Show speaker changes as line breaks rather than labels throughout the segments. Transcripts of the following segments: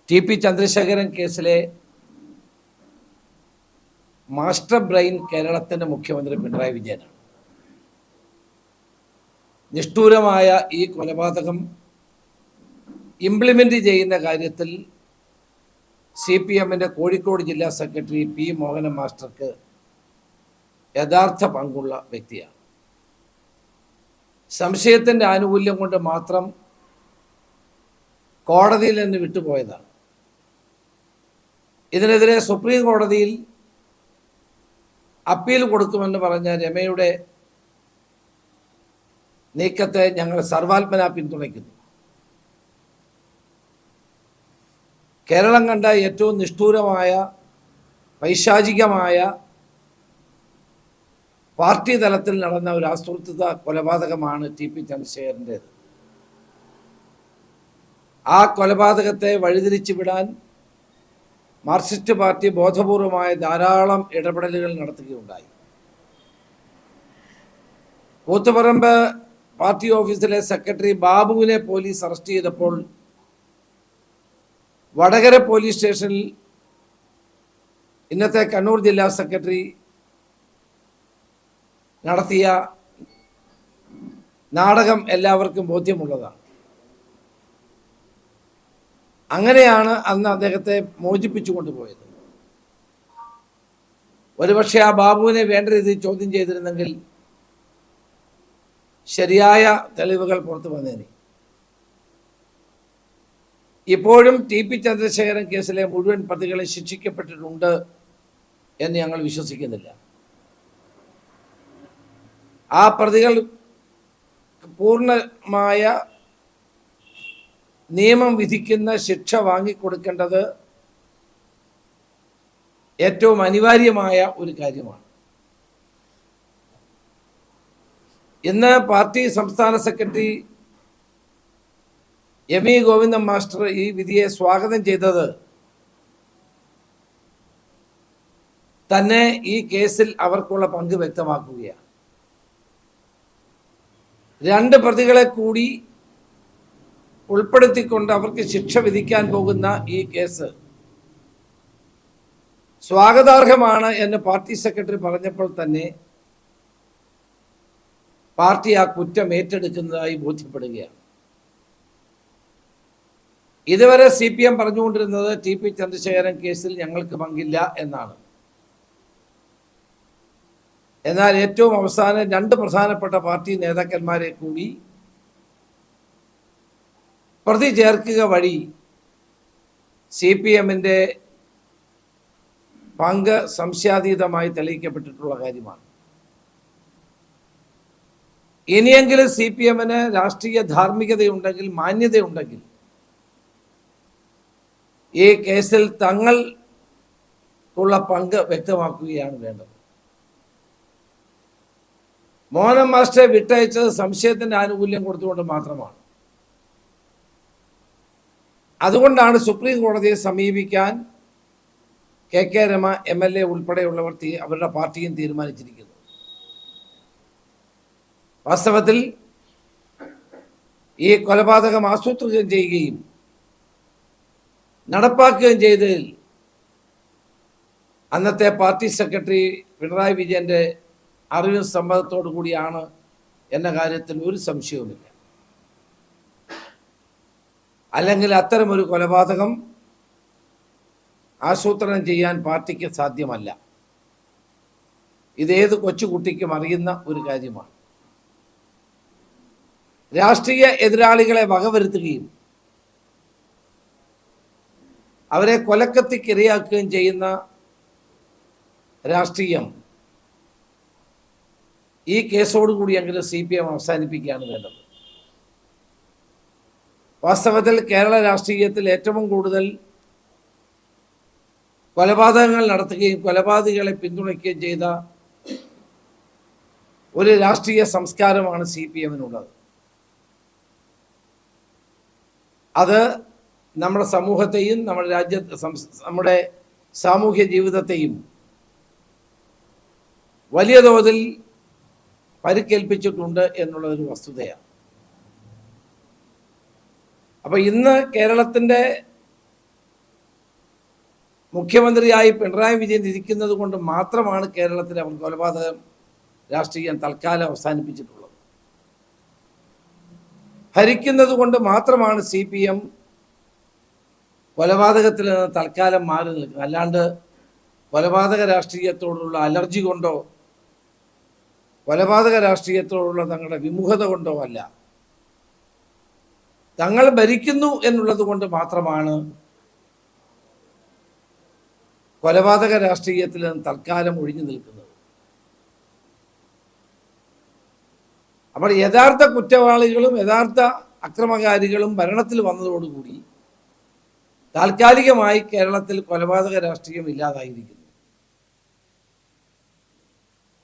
TP. Chandrasekharan കേസിലെ master brain കേരളത്തിൻ്റെ മുഖ്യമന്ത്രി പിണറായി വിജയനാണ്. നിഷ്ഠൂരമായ ഈ കൊലപാതകം ഇംപ്ലിമെൻ്റ് ചെയ്യുന്ന കാര്യത്തിൽ CPM-ൻ്റെ കോഴിക്കോട് ജില്ലാ സെക്രട്ടറി പി. മോഹനൻ മാസ്റ്റർക്ക് യഥാർത്ഥ പങ്കുള്ള വ്യക്തിയാണ്. സംശയത്തിൻ്റെ ആനുകൂല്യം കൊണ്ട് മാത്രം കോടതിയിൽ നിന്ന് വിട്ടുപോയതാണ്. ഇതിനെതിരെ സുപ്രീം കോടതിയിൽ അപ്പീൽ കൊടുക്കുമെന്ന് പറഞ്ഞ രമയുടെ നീക്കത്തെ ഞങ്ങൾ സർവാത്മന പിന്തുണയ്ക്കുന്നു. കേരളം കണ്ട ഏറ്റവും നിഷ്ഠൂരമായ പൈശാചികമായ പാർട്ടി തലത്തിൽ നടന്ന ഒരു ആസൂത്രിത കൊലപാതകമാണ് ടി.പി. ചന്ദ്രശേഖരൻ്റേത്. ആ കൊലപാതകത്തെ വഴിതിരിച്ചു വിടാൻ മാർക്സിസ്റ്റ് പാർട്ടി ബോധപൂർവമായ ധാരാളം ഇടപെടലുകൾ നടത്തുകയുണ്ടായി. കൂത്തുപറമ്പ് പാർട്ടി ഓഫീസിലെ സെക്രട്ടറി ബാബുവിനെ പോലീസ് അറസ്റ്റ് ചെയ്തപ്പോൾ വടകര പോലീസ് സ്റ്റേഷനിൽ ഇന്നത്തെ കണ്ണൂർ ജില്ലാ സെക്രട്ടറി നടത്തിയ നാടകം എല്ലാവർക്കും ബോധ്യമുള്ളതാണ്. അങ്ങനെയാണ് അന്ന് അദ്ദേഹത്തെ മോചിപ്പിച്ചു കൊണ്ടുപോയത്. ഒരുപക്ഷെ ആ ബാബുവിനെ വേണ്ട രീതിയിൽ ചോദ്യം ചെയ്തിരുന്നെങ്കിൽ ശരിയായ തെളിവുകൾ പുറത്തു വന്നേനെ. ഇപ്പോഴും ടി.പി. ചന്ദ്രശേഖരൻ കേസിലെ മുഴുവൻ പ്രതികളെ ശിക്ഷിക്കപ്പെട്ടിട്ടുണ്ട് എന്ന് ഞങ്ങൾ വിശ്വസിക്കുന്നില്ല. ആ പ്രതികൾ പൂർണ്ണമായ നിയമം വിധിക്കുന്ന ശിക്ഷ വാങ്ങിക്കൊടുക്കേണ്ടത് ഏറ്റവും അനിവാര്യമായ ഒരു കാര്യമാണ്. ഇന്ന് പാർട്ടി സംസ്ഥാന സെക്രട്ടറി എം.ഇ. ഗോവിന്ദൻ മാസ്റ്റർ ഈ വിധിയെ സ്വാഗതം ചെയ്തത് തന്നെ ഈ കേസിൽ അവർക്കുള്ള പങ്ക് വ്യക്തമാക്കുകയാണ്. രണ്ട് പ്രതികളെ കൂടി ഉൾപ്പെടുത്തിക്കൊണ്ട് അവർക്ക് ശിക്ഷ വിധിക്കാൻ പോകുന്ന ഈ കേസ് സ്വാഗതാർഹമാണ് എന്ന് പാർട്ടി സെക്രട്ടറി പറഞ്ഞപ്പോൾ തന്നെ പാർട്ടി ആ കുറ്റം ഏറ്റെടുക്കുന്നതായി ബോധ്യപ്പെടുകയാണ്. ഇതുവരെ CPM പറഞ്ഞുകൊണ്ടിരുന്നത് ടി.പി. ചന്ദ്രശേഖരൻ കേസിൽ ഞങ്ങൾക്ക് പങ്കില്ല എന്നാണ്. എന്നാൽ ഏറ്റവും അവസാനം രണ്ട് പ്രധാനപ്പെട്ട പാർട്ടി നേതാക്കന്മാരെ കൂടി പ്രതി ചേർക്കുക വഴി CPM-ൻ്റെ പങ്ക് സംശയാതീതമായി തെളിയിക്കപ്പെട്ടിട്ടുള്ള കാര്യമാണ്. ഇനിയെങ്കിലും CPM-ന് രാഷ്ട്രീയ ധാർമ്മികതയുണ്ടെങ്കിൽ, മാന്യതയുണ്ടെങ്കിൽ ഈ കേസിൽ തങ്ങൾക്കുള്ള പങ്ക് വ്യക്തമാക്കുകയാണ് വേണ്ടത്. മോഹനൻ മാസ്റ്ററെ വിട്ടയച്ചത് സംശയത്തിൻ്റെ ആനുകൂല്യം കൊടുത്തുകൊണ്ട് മാത്രമാണ്. അതുകൊണ്ടാണ് സുപ്രീം കോടതിയെ സമീപിക്കാൻ KK രമ MLA ഉൾപ്പെടെയുള്ളവർ അവരുടെ പാർട്ടിയും തീരുമാനിച്ചിരിക്കുന്നത്. വാസ്തവത്തിൽ ഈ കൊലപാതകം ആസൂത്രണം ചെയ്യുകയും നടപ്പാക്കുകയും ചെയ്തതിൽ അന്നത്തെ പാർട്ടി സെക്രട്ടറി പിണറായി വിജയൻ്റെ അറിവും സമ്മതത്തോടു കൂടിയാണ് എന്ന കാര്യത്തിൽ ഒരു സംശയവുമില്ല. അല്ലെങ്കിൽ അത്തരമൊരു കൊലപാതകം ആസൂത്രണം ചെയ്യാൻ പാർട്ടിക്ക് സാധ്യമല്ല. ഇതേത് കൊച്ചുകുട്ടിക്കും അറിയുന്ന ഒരു കാര്യമാണ്. രാഷ്ട്രീയ എതിരാളികളെ വകവരുത്തുകയും അവരെ കൊലക്കത്തിക്കിരയാക്കുകയും ചെയ്യുന്ന രാഷ്ട്രീയം ഈ കേസോടുകൂടിയെങ്കിലും CPM അവസാനിപ്പിക്കുകയാണ് വേണ്ടത്. വാസ്തവത്തിൽ കേരള രാഷ്ട്രീയത്തിൽ ഏറ്റവും കൂടുതൽ കൊലപാതകങ്ങൾ നടത്തുകയും കൊലപാതകികളെ പിന്തുണയ്ക്കുകയും ചെയ്ത ഒരു രാഷ്ട്രീയ സംസ്കാരമാണ് CPM-നുള്ളത്. അത് നമ്മുടെ സമൂഹത്തെയും നമ്മുടെ നമ്മുടെ സാമൂഹ്യ ജീവിതത്തെയും വലിയ തോതിൽ പരിക്കേൽപ്പിച്ചിട്ടുണ്ട് എന്നുള്ളൊരു വസ്തുതയാണ്. അപ്പോൾ ഇന്ന് കേരളത്തിൻ്റെ മുഖ്യമന്ത്രിയായി പിണറായി വിജയൻ ഇരിക്കുന്നത് കൊണ്ട് മാത്രമാണ് കേരളത്തിൽ അവർ കൊലപാതകം രാഷ്ട്രീയം തൽക്കാലം അവസാനിപ്പിച്ചിട്ടുള്ളത്. ഭരിക്കുന്നത് കൊണ്ട് മാത്രമാണ് CPM കൊലപാതകത്തിൽ നിന്ന് തൽക്കാലം മാറി നിൽക്കുന്നത്. അല്ലാണ്ട് കൊലപാതക രാഷ്ട്രീയത്തോടുള്ള അലർജി കൊണ്ടോ കൊലപാതക രാഷ്ട്രീയത്തോടുള്ള തങ്ങളുടെ വിമുഖത കൊണ്ടോ അല്ല. തങ്ങൾ ഭരിക്കുന്നു എന്നുള്ളത് കൊണ്ട് മാത്രമാണ് കൊലപാതക രാഷ്ട്രീയത്തിൽ നിന്ന് തൽക്കാലം ഒഴിഞ്ഞു നിൽക്കുന്നത്. അപ്പോൾ യഥാർത്ഥ കുറ്റവാളികളും യഥാർത്ഥ അക്രമകാരികളും ഭരണത്തിൽ വന്നതോടുകൂടി താൽക്കാലികമായി കേരളത്തിൽ കൊലപാതക രാഷ്ട്രീയം ഇല്ലാതായിരിക്കുന്നു.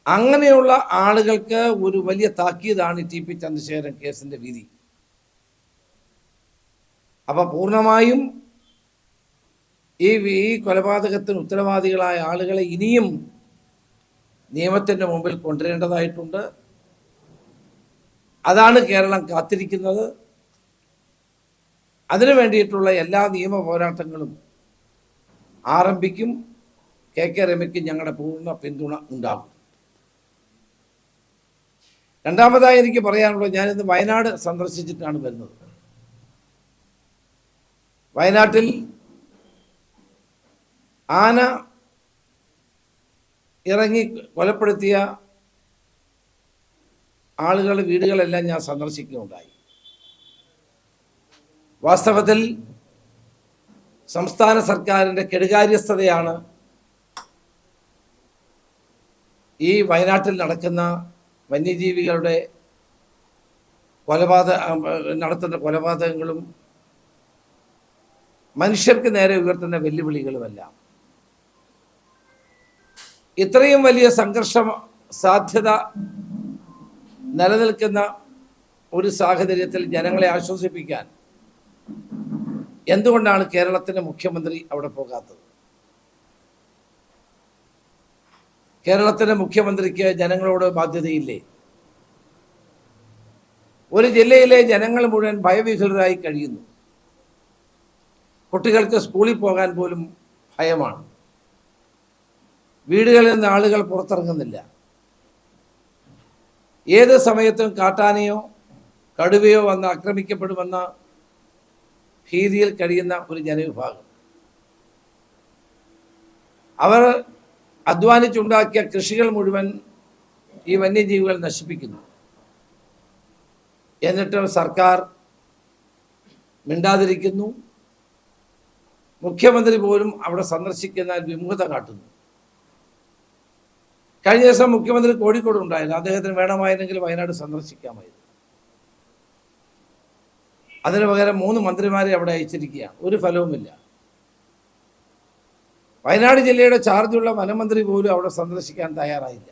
അങ്ങനെയുള്ള ആളുകൾക്ക് ഒരു വലിയ താക്കീതാണ് TP ചന്ദ്രശേഖരൻ കേസിന്റെ വിധി. അപ്പൊ പൂർണ്ണമായും ഈ കൊലപാതകത്തിന് ഉത്തരവാദികളായ ആളുകളെ ഇനിയും നിയമത്തിന്റെ മുമ്പിൽ കൊണ്ടുവരേണ്ടതായിട്ടുണ്ട്. അതാണ് കേരളം കാത്തിരിക്കുന്നത്. അതിനു വേണ്ടിയിട്ടുള്ള എല്ലാ നിയമ പോരാട്ടങ്ങളും ആരംഭിക്കും. KK രമയ്ക്ക് ഞങ്ങളുടെ പൂർണ്ണ പിന്തുണ ഉണ്ടാകും. രണ്ടാമതായി എനിക്ക് പറയാനുള്ളത്, ഞാനിന്ന് വയനാട് സന്ദർശിച്ചിട്ടാണ് വരുന്നത്. വയനാട്ടിൽ ആന ഇറങ്ങി കൊലപ്പെടുത്തിയ ആളുകളുടെ വീടുകളെല്ലാം ഞാൻ സന്ദർശിക്കുകയുണ്ടായി. വാസ്തവത്തിൽ സംസ്ഥാന സർക്കാരിൻ്റെ കെടുകാര്യസ്ഥതയാണ് ഈ വയനാട്ടിൽ നടക്കുന്ന വന്യജീവികളുടെ നടത്തുന്ന കൊലപാതകങ്ങളും മനുഷ്യർക്ക് നേരെ ഉയർത്തുന്ന വെല്ലുവിളികളുമെല്ലാം. ഇത്രയും വലിയ സംഘർഷ സാധ്യത നിലനിൽക്കുന്ന ഒരു സാഹചര്യത്തിൽ ജനങ്ങളെ ആശ്വസിപ്പിക്കാൻ എന്തുകൊണ്ടാണ് കേരളത്തിൻ്റെ മുഖ്യമന്ത്രി അവിടെ പോകാത്തത്? കേരളത്തിൻ്റെ മുഖ്യമന്ത്രിക്ക് ജനങ്ങളോട് ബാധ്യതയില്ലേ? ഒരു ജില്ലയിലെ ജനങ്ങൾ മുഴുവൻ ഭയവിഹ്വലരായി കഴിയുന്നു. കുട്ടികൾക്ക് സ്കൂളിൽ പോകാൻ പോലും ഭയമാണ്. വീടുകളിൽ നിന്ന് ആളുകൾ പുറത്തിറങ്ങുന്നില്ല. ഏത് സമയത്തും കാട്ടാനയോ കടുവയോ വന്ന് ആക്രമിക്കപ്പെടുമെന്ന ഭീതിയിൽ കഴിയുന്ന ഒരു ജനവിഭാഗം. അവർ അധ്വാനിച്ചുണ്ടാക്കിയ കൃഷികൾ മുഴുവൻ ഈ വന്യജീവികൾ നശിപ്പിക്കുന്നു. എന്നിട്ട് സർക്കാർ മിണ്ടാതിരിക്കുന്നു. മുഖ്യമന്ത്രി പോലും അവിടെ സന്ദർശിക്കുന്ന വിമുഖത കാട്ടുന്നു. കഴിഞ്ഞ ദിവസം മുഖ്യമന്ത്രി കോഴിക്കോട് ഉണ്ടായിരുന്നു. അദ്ദേഹത്തിന് വേണമായിരുന്നെങ്കിൽ വയനാട് സന്ദർശിക്കാമായിരുന്നു. അതിനു പകരം 3 മന്ത്രിമാരെ അവിടെ അയച്ചിരിക്കുകയാണ്. ഒരു ഫലവുമില്ല. വയനാട് ജില്ലയുടെ ചാർജുള്ള വനമന്ത്രി പോലും അവിടെ സന്ദർശിക്കാൻ തയ്യാറായില്ല.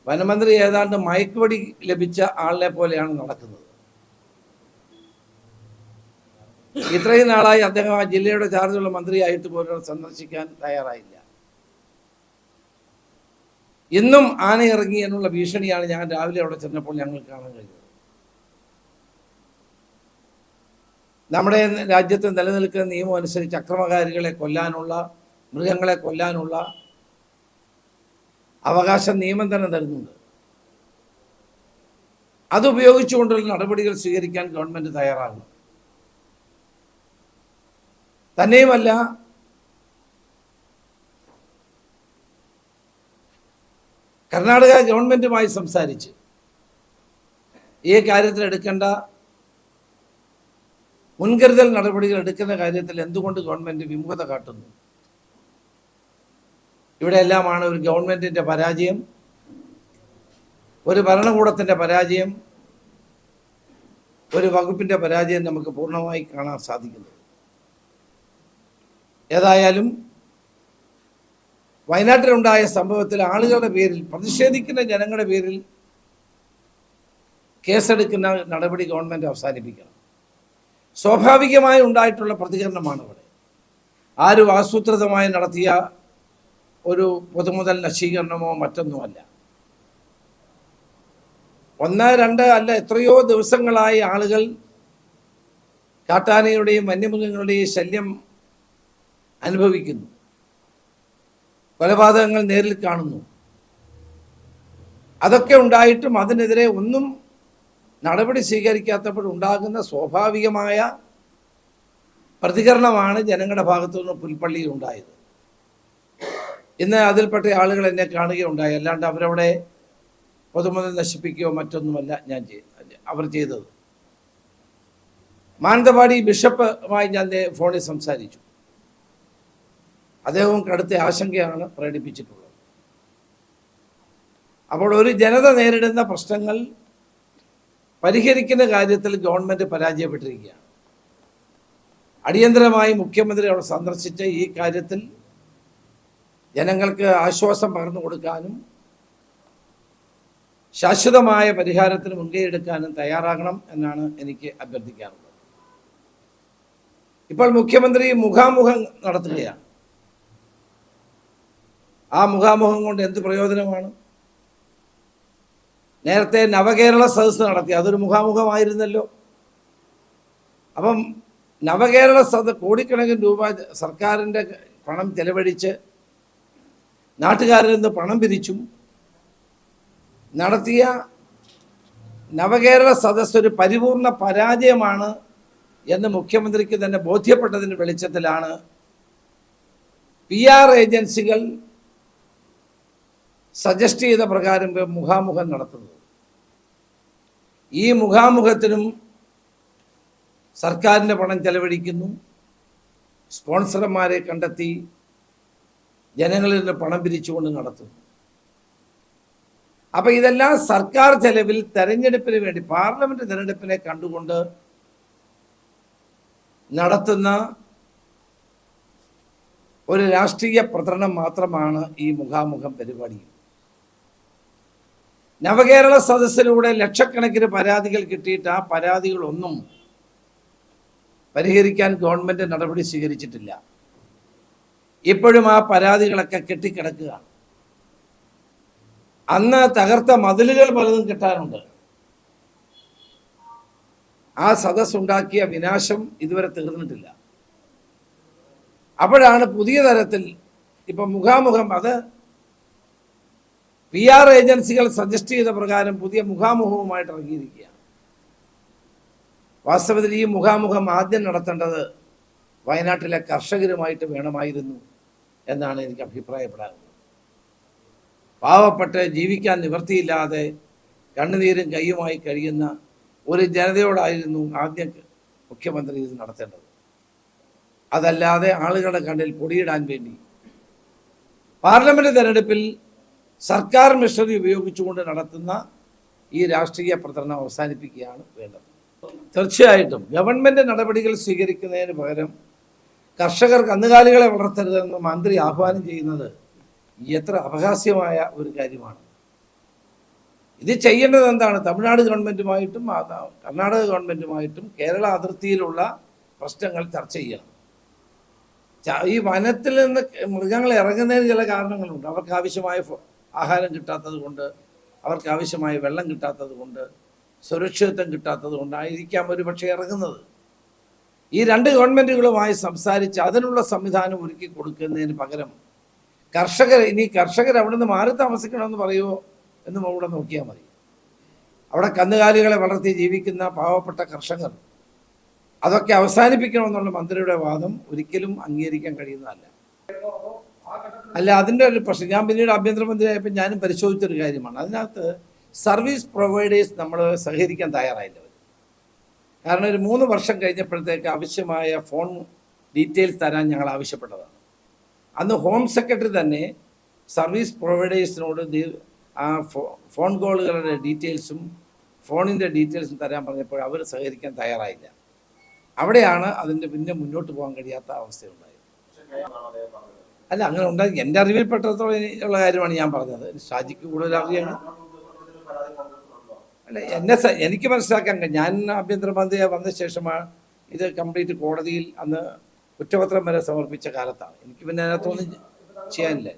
വനമന്ത്രി ഏതാണ്ട് മയക്കുവടി ലഭിച്ച ആളിനെ പോലെയാണ് നടക്കുന്നത്. ഇത്രയും നാളായി അദ്ദേഹം ആ ജില്ലയുടെ ചാർജുള്ള മന്ത്രിയായിട്ട് പോലും സന്ദർശിക്കാൻ തയ്യാറായില്ല. ഇന്നും ആന ഇറങ്ങി എന്നുള്ള ഭീഷണിയാണ് ഞാൻ രാവിലെ അവിടെ ചെന്നപ്പോൾ ഞങ്ങൾ കാണാൻ കഴിഞ്ഞത്. നമ്മുടെ രാജ്യത്ത് നിലനിൽക്കുന്ന നിയമം അനുസരിച്ച് അക്രമകാരികളെ കൊല്ലാനുള്ള, മൃഗങ്ങളെ കൊല്ലാനുള്ള അവകാശം നിയമം തന്നെ തരുന്നുണ്ട്. അതുപയോഗിച്ചുകൊണ്ടുള്ള നടപടികൾ സ്വീകരിക്കാൻ ഗവൺമെൻറ് തയ്യാറാകും. തന്നെയുമല്ല, കർണാടക ഗവൺമെൻറ്റുമായി സംസാരിച്ച് ഈ കാര്യത്തിൽ എടുക്കേണ്ട മുൻകരുതൽ നടപടികൾ എടുക്കുന്ന കാര്യത്തിൽ എന്തുകൊണ്ട് ഗവൺമെൻറ് വിമുഖത കാട്ടുന്നു? ഇവിടെ എല്ലാമാണ് ഒരു ഗവൺമെൻറ്റിൻ്റെ പരാജയം, ഒരു ഭരണകൂടത്തിൻ്റെ പരാജയം, ഒരു വകുപ്പിൻ്റെ പരാജയം നമുക്ക് പൂർണ്ണമായി കാണാൻ സാധിക്കുന്നത്. ഏതായാലും വയനാട്ടിലുണ്ടായ സംഭവത്തിൽ ആളുകളുടെ പേരിൽ, പ്രതിഷേധിക്കുന്ന ജനങ്ങളുടെ പേരിൽ കേസെടുക്കുന്ന നടപടി ഗവൺമെൻറ് അവസാനിപ്പിക്കണം. സ്വാഭാവികമായി ഉണ്ടായിട്ടുള്ള പ്രതികരണമാണ് അവിടെ. ആരും ആസൂത്രിതമായി നടത്തിയ ഒരു പൊതുമുതൽ നശീകരണമോ മറ്റൊന്നുമല്ല. 1, 2 അല്ല, എത്രയോ ദിവസങ്ങളായി ആളുകൾ കാട്ടാനയുടെയും വന്യമൃഗങ്ങളുടെയും ശല്യം അനുഭവിക്കുന്നു, കൊലപാതകങ്ങൾ നേരിൽ കാണുന്നു. അതൊക്കെ ഉണ്ടായിട്ടും അതിനെതിരെ ഒന്നും നടപടി സ്വീകരിക്കാത്തപ്പോഴുണ്ടാകുന്ന സ്വാഭാവികമായ പ്രതികരണമാണ് ജനങ്ങളുടെ ഭാഗത്തു നിന്ന് പുൽപ്പള്ളിയിൽ ഉണ്ടായത്. ഇന്ന് അതിൽപ്പെട്ട ആളുകൾ എന്നെ കാണുകയുണ്ടായി. അല്ലാണ്ട് അവരവിടെ പൊതുമുതൽ നശിപ്പിക്കുകയോ മറ്റൊന്നുമല്ല അവർ ചെയ്തത്. മാനന്തവാടി ബിഷപ്പുമായി ഞാൻ ഫോണിൽ സംസാരിച്ചു. അദ്ദേഹവും കടുത്ത ആശങ്കയാണ് പ്രകടിപ്പിച്ചിട്ടുള്ളത്. അപ്പോൾ ഒരു ജനത നേരിടുന്ന പ്രശ്നങ്ങൾ പരിഹരിക്കുന്ന കാര്യത്തിൽ ഗവൺമെൻറ് പരാജയപ്പെട്ടിരിക്കുകയാണ്. അടിയന്തരമായി മുഖ്യമന്ത്രി അവിടെ സന്ദർശിച്ച് ഈ കാര്യത്തിൽ ജനങ്ങൾക്ക് ആശ്വാസം പകർന്നു കൊടുക്കാനും ശാശ്വതമായ പരിഹാരത്തിന് മുൻകൈയെടുക്കാനും തയ്യാറാകണം എന്നാണ് എനിക്ക് അഭ്യർത്ഥിക്കാനുള്ളത്. ഇപ്പോൾ മുഖ്യമന്ത്രി മുഖാമുഖം നടത്തുകയാണ്. ആ മുഖാമുഖം കൊണ്ട് എന്ത് പ്രയോജനമാണ്? നേരത്തെ നവകേരള സദസ്സ് നടത്തി, അതൊരു മുഖാമുഖമായിരുന്നല്ലോ. അപ്പം നവകേരള സദസ്സ് കോടിക്കണക്കിന് രൂപ സർക്കാരിൻ്റെ പണം ചെലവഴിച്ച് നാട്ടുകാരിൽ നിന്ന് പണം പിരിച്ചും നടത്തിയ നവകേരള സദസ്സ് ഒരു പരിപൂർണ പരാജയമാണ് എന്ന് മുഖ്യമന്ത്രിക്ക് തന്നെ ബോധ്യപ്പെട്ടതിൻ്റെ വെളിച്ചത്തിലാണ് PR ഏജൻസികൾ സജസ്റ്റ് ചെയ്ത പ്രകാരം മുഖാമുഖം നടത്തുന്നത്. ഈ മുഖാമുഖത്തിനും സർക്കാരിൻ്റെ പണം ചെലവഴിക്കുന്നു, സ്പോൺസർമാരെ കണ്ടെത്തി ജനങ്ങളിൽ നിന്ന് പണം പിരിച്ചുകൊണ്ട് നടത്തുന്നു. അപ്പം ഇതെല്ലാം സർക്കാർ ചെലവിൽ തെരഞ്ഞെടുപ്പിന് വേണ്ടി, പാർലമെന്റ് തെരഞ്ഞെടുപ്പിനെ കണ്ടുകൊണ്ട് നടത്തുന്ന ഒരു രാഷ്ട്രീയ പ്രചരണം മാത്രമാണ് ഈ മുഖാമുഖം പരിപാടി. നവകേരള സദസ്സിലൂടെ ലക്ഷക്കണക്കിന് പരാതികൾ കിട്ടിയിട്ട് ആ പരാതികളൊന്നും പരിഹരിക്കാൻ ഗവൺമെൻറ് നടപടി സ്വീകരിച്ചിട്ടില്ല. ഇപ്പോഴും ആ പരാതികളൊക്കെ കെട്ടിക്കിടക്കുകയാണ്. അന്ന് തകർത്ത മതിലുകൾ പലതും കിട്ടാനുണ്ട്. ആ സദസ്സുണ്ടാക്കിയ വിനാശം ഇതുവരെ തീർന്നിട്ടില്ല. അപ്പോഴാണ് പുതിയ തരത്തിൽ ഇപ്പം മുഖാമുഖം, അത് PR ഏജൻസികൾ സജസ്റ്റ് ചെയ്ത പ്രകാരം പുതിയ മുഖാമുഖവുമായിട്ട് ഇറങ്ങിയിരിക്കുകയാണ്. വാസ്തവത്തിൽ ഈ മുഖാമുഖം ആദ്യം നടത്തേണ്ടത് വയനാട്ടിലെ കർഷകരുമായിട്ട് വേണമായിരുന്നു എന്നാണ് എനിക്ക് അഭിപ്രായപ്പെടാറുള്ളത്. പാവപ്പെട്ട് ജീവിക്കാൻ നിവൃത്തിയില്ലാതെ കണ്ണുനീരും കയ്യുമായി കഴിയുന്ന ഒരു ജനതയോടായിരുന്നു ആദ്യം മുഖ്യമന്ത്രി ഇത് നടത്തേണ്ടത്. അതല്ലാതെ ആളുകളുടെ കണ്ണിൽ പൊടിയിടാൻ വേണ്ടി പാർലമെന്റ് തെരഞ്ഞെടുപ്പിൽ സർക്കാർ മിഷനറി ഉപയോഗിച്ചുകൊണ്ട് നടത്തുന്ന ഈ രാഷ്ട്രീയ പ്രചരണം അവസാനിപ്പിക്കുകയാണ് വേണ്ടത്. തീർച്ചയായിട്ടും ഗവൺമെൻറ് നടപടികൾ സ്വീകരിക്കുന്നതിന് പകരം കർഷകർ കന്നുകാലികളെ വളർത്തരുതെന്ന് മന്ത്രി ആഹ്വാനം ചെയ്യുന്നത് എത്ര അപഹാസ്യമായ ഒരു കാര്യമാണ്. ഇത് ചെയ്യേണ്ടത് എന്താണ്? തമിഴ്നാട് ഗവൺമെൻറ്റുമായിട്ടും കർണാടക ഗവൺമെൻറ്റുമായിട്ടും കേരള അതിർത്തിയിലുള്ള പ്രശ്നങ്ങൾ ചർച്ച ചെയ്യണം. ഈ വനത്തിൽ നിന്ന് മൃഗങ്ങൾ ഇറങ്ങുന്നതിന് ചില കാരണങ്ങളുണ്ട്. അവർക്ക് ആവശ്യമായ ആഹാരം കിട്ടാത്തത് കൊണ്ട്, അവർക്ക് ആവശ്യമായ വെള്ളം കിട്ടാത്തത് കൊണ്ട്, സുരക്ഷിതത്വം കിട്ടാത്തത് കൊണ്ടായിരിക്കാം ഒരു പക്ഷേ ഇറങ്ങുന്നത്. ഈ രണ്ട് ഗവൺമെൻറ്റുകളുമായി സംസാരിച്ച് അതിനുള്ള സംവിധാനം ഒരുക്കി കൊടുക്കുന്നതിന് പകരം കർഷകർ അവിടെ നിന്ന് മാറി താമസിക്കണമെന്ന് പറയുമോ എന്ന് അവിടെ നോക്കിയാൽ മതി. അവിടെ കന്നുകാലികളെ വളർത്തി ജീവിക്കുന്ന പാവപ്പെട്ട കർഷകർ, അതൊക്കെ അവസാനിപ്പിക്കണമെന്നുള്ള മന്ത്രിയുടെ വാദം ഒരിക്കലും അംഗീകരിക്കാൻ കഴിയുന്നതല്ല. അല്ല, അതിൻ്റെ ഒരു പ്രശ്നം ഞാൻ പിന്നീട് ആഭ്യന്തരമന്ത്രിയായപ്പോൾ ഞാനും പരിശോധിച്ചൊരു കാര്യമാണ്. അതിനകത്ത് സർവീസ് പ്രൊവൈഡേഴ്സ് നമ്മൾ സഹകരിക്കാൻ തയ്യാറായില്ല. കാരണം ഒരു 3 വർഷം കഴിഞ്ഞപ്പോഴത്തേക്ക് ആവശ്യമായ ഫോൺ ഡീറ്റെയിൽസ് തരാൻ ഞങ്ങൾ ആവശ്യപ്പെട്ടതാണ്. അന്ന് ഹോം സെക്രട്ടറി തന്നെ സർവീസ് പ്രൊവൈഡേഴ്സിനോട് ആ ഫോൺ കോളുകളുടെ ഡീറ്റെയിൽസും ഫോണിൻ്റെ ഡീറ്റെയിൽസും തരാൻ പറഞ്ഞപ്പോൾ അവർ സഹകരിക്കാൻ തയ്യാറായില്ല. അവിടെയാണ് അതിൻ്റെ പിന്നെ മുന്നോട്ട് പോകാൻ കഴിയാത്ത അവസ്ഥയുണ്ടായത്. അല്ല, അങ്ങനെ ഉണ്ടായി. എൻ്റെ അറിവിൽപ്പെട്ടത്തോളം ഉള്ള കാര്യമാണ് ഞാൻ പറഞ്ഞത്. ഷാജിക്ക് കൂടുതൽ അറിയാണ്. അല്ല, എനിക്ക് മനസ്സിലാക്കാൻ കഴിയും. ഞാൻ ആഭ്യന്തരമന്ത്രി വന്ന ശേഷമാണ് ഇത് കംപ്ലീറ്റ് കോടതിയിൽ അന്ന് കുറ്റപത്രം വരെ സമർപ്പിച്ച കാലത്താണ്. എനിക്ക് പിന്നെ അതിനകത്തൊന്നും ചെയ്യാനില്ല.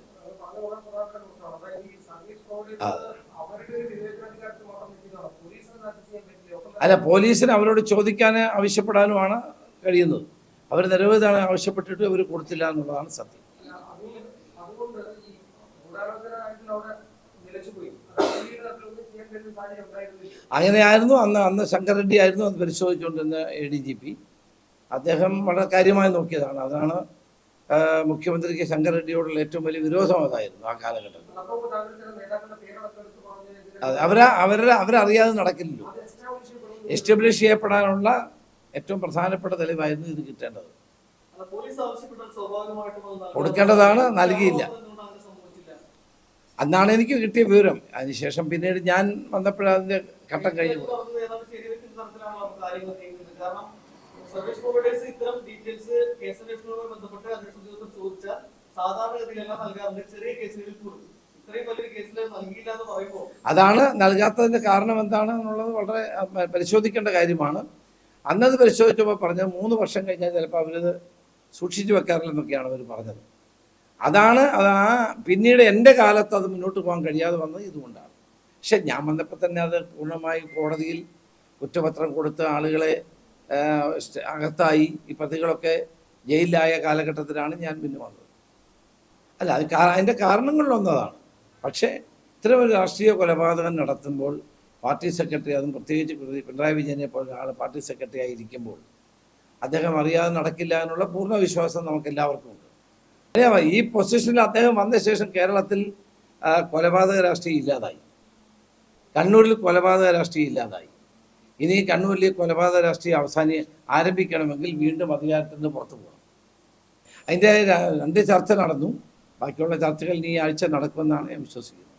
അല്ല, പോലീസിന് അവരോട് ചോദിക്കാൻ ആവശ്യപ്പെടാനുമാണ് കഴിയുന്നത്. അവർ നിരവധി തവണ ആവശ്യപ്പെട്ടിട്ട് അവർ കൊടുത്തില്ല എന്നുള്ളതാണ് സത്യം. അങ്ങനെയായിരുന്നു അന്ന് ശങ്കർ റെഡ്ഡി ആയിരുന്നു അത് പരിശോധിച്ചുകൊണ്ടിരുന്ന ADGP. അദ്ദേഹം വളരെ കാര്യമായി നോക്കിയതാണ്. അതാണ് മുഖ്യമന്ത്രിക്ക് ശങ്കർ റെഡ്ഡിയോടുള്ള ഏറ്റവും വലിയ വിരോധം അതായിരുന്നു ആ കാലഘട്ടത്തിൽ. അവരറിയാതെ നടക്കില്ലല്ലോ. എസ്റ്റാബ്ലിഷ് ചെയ്യപ്പെടാനുള്ള ഏറ്റവും പ്രധാനപ്പെട്ട തെളിവായിരുന്നു ഇത് കിട്ടേണ്ടത്. കൊടുക്കേണ്ടതാണ്, നൽകിയില്ല. അന്നാണ് എനിക്ക് കിട്ടിയ വിവരം. അതിനുശേഷം പിന്നീട് ഞാൻ വന്നപ്പോഴതിൻ്റെ ഘട്ടം കഴിഞ്ഞു. അതാണ് നൽകാത്തതിന്റെ കാരണം എന്താണെന്നുള്ളത് വളരെ പരിശോധിക്കേണ്ട കാര്യമാണ്. അന്നത് പരിശോധിച്ചപ്പോൾ പറഞ്ഞത് 3 വർഷം കഴിഞ്ഞാൽ ചിലപ്പോൾ അവരത് സൂക്ഷിച്ചു വെക്കാറില്ലെന്നൊക്കെയാണ് അവർ പറഞ്ഞത്. പിന്നീട് എൻ്റെ കാലത്ത് അത് മുന്നോട്ട് പോകാൻ കഴിയാതെ വന്നത് ഇതുകൊണ്ടാണ്. പക്ഷെ ഞാൻ വന്നപ്പോൾ തന്നെ അത് പൂർണ്ണമായി കോടതിയിൽ കുറ്റപത്രം കൊടുത്ത് ആളുകളെ അകത്തായി ഈ പ്രതികളൊക്കെ ജയിലിലായ കാലഘട്ടത്തിലാണ് ഞാൻ പിന്നെ വന്നത്. അല്ല, അതിൻ്റെ കാരണങ്ങളിലൊന്നതാണ്. പക്ഷേ ഇത്തരം ഒരു രാഷ്ട്രീയ കൊലപാതകം നടത്തുമ്പോൾ പാർട്ടി സെക്രട്ടറി, അതും പ്രത്യേകിച്ച് പിണറായി വിജയനെ പോലെ ആൾ പാർട്ടി സെക്രട്ടറി ആയിരിക്കുമ്പോൾ അദ്ദേഹം അറിയാതെ നടക്കില്ല എന്നുള്ള പൂർണ്ണ വിശ്വാസം നമുക്ക് എല്ലാവർക്കും ഉണ്ട്. ഈ പൊസിഷനിൽ അദ്ദേഹം വന്ന ശേഷം കേരളത്തിൽ കൊലപാതക രാഷ്ട്രീയം ഇല്ലാതായി. കണ്ണൂരിൽ കൊലപാതക രാഷ്ട്രീയം ഇല്ലാതായി. ഇനി കണ്ണൂരിൽ കൊലപാതക രാഷ്ട്രീയം ആരംഭിക്കണമെങ്കിൽ വീണ്ടും അധികാരത്തിൽ നിന്ന് പുറത്തു പോകണം. അതിൻ്റെ 2 ചർച്ച നടന്നു. ബാക്കിയുള്ള ചർച്ചകൾ ഈ ആഴ്ച നടക്കുമെന്നാണ് ഞാൻ വിശ്വസിക്കുന്നത്.